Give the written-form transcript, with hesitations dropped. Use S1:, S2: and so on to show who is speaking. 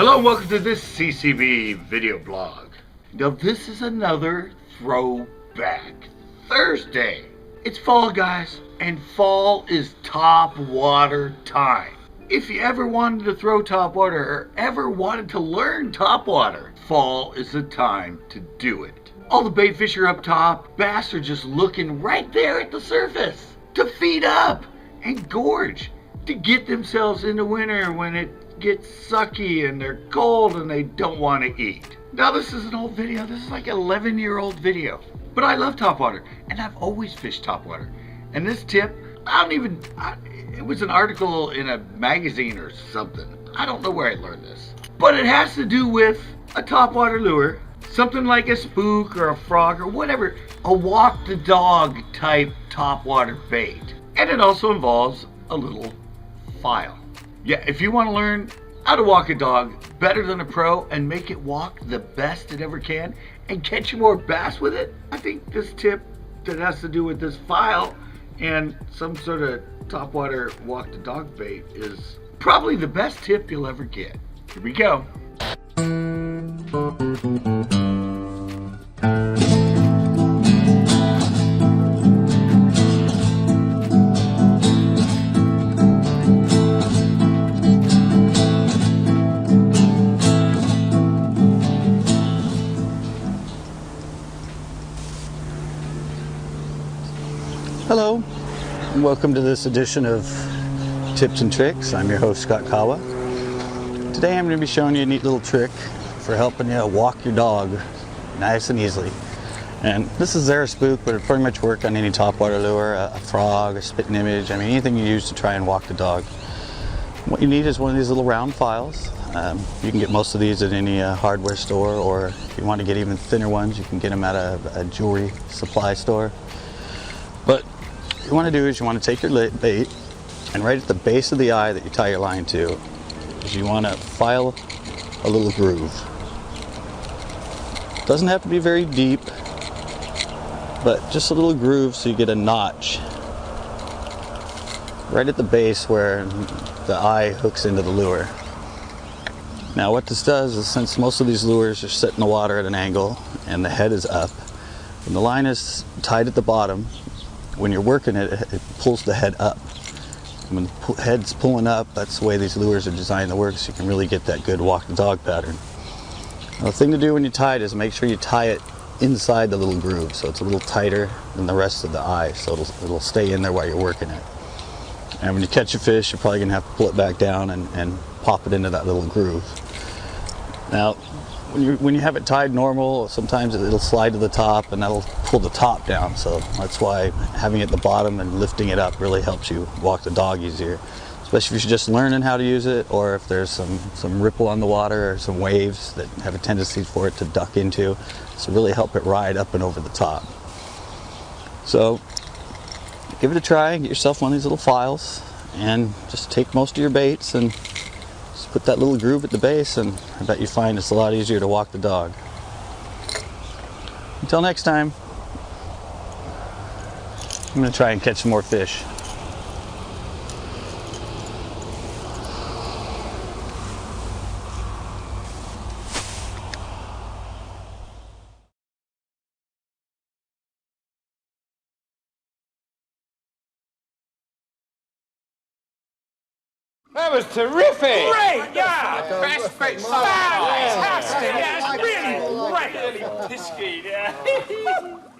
S1: Hello and welcome to this CCB video blog. Now this is another throwback Thursday. It's fall, guys, and fall is top water time. If you ever wanted to throw top water or ever wanted to learn top water, fall is the time to do it. All the bait fish are up top, bass are just looking right there at the surface to feed up and gorge, to get themselves into winter when it gets sucky and they're cold and they don't want to eat. Now this is an old video. This is like an 11-year-old video. But I love topwater and I've always fished topwater. And this tip, it was an article in a magazine or something. I don't know where I learned this. But it has to do with a topwater lure, something like a spook or a frog or whatever, a walk the dog type topwater bait. And it also involves a little file. Yeah, if you want to learn how to walk a dog better than a pro and make it walk the best it ever can and catch you more bass with it, I think this tip that has to do with this file and some sort of topwater walk the dog bait is probably the best tip you'll ever get. Here we go.
S2: Hello, and welcome to this edition of Tips and Tricks. I'm your host, Scott Kawa. Today I'm going to be showing you a neat little trick for helping you walk your dog nice and easily. And this is a spook, but it'll pretty much work on any topwater lure, a frog, a spitting image, I mean anything you use to try and walk the dog. What you need is one of these little round files. You can get most of these at any hardware store, or if you want to get even thinner ones, you can get them at a jewelry supply store. But what you want to do is you want to take your bait, and right at the base of the eye that you tie your line to, is you want to file a little groove. It doesn't have to be very deep, but just a little groove so you get a notch right at the base where the eye hooks into the lure. Now what this does is, since most of these lures are set in the water at an angle and the head is up, when the line is tied at the bottom, when you're working it, it pulls the head up. When the head's pulling up, that's the way these lures are designed to work, so you can really get that good walk the dog pattern. Now, the thing to do when you tie it is make sure you tie it inside the little groove, so it's a little tighter than the rest of the eye, so it'll stay in there while you're working it. And when you catch a fish, you're probably going to have to pull it back down and pop it into that little groove. Now, when you have it tied normal, sometimes it'll slide to the top and that'll pull the top down, so that's why having it at the bottom and lifting it up really helps you walk the dog easier, especially if you're just learning how to use it, or if there's some ripple on the water or some waves that have a tendency for it to duck into, so really help it ride up and over the top. So give it a try, get yourself one of these little files and just take most of your baits and put that little groove at the base, and I bet you find it's a lot easier to walk the dog. Until next time, I'm going to try and catch some more fish.
S3: That was terrific!
S4: Great, yeah! Best bait, fantastic! Yeah, it's really great! Pisky, yeah.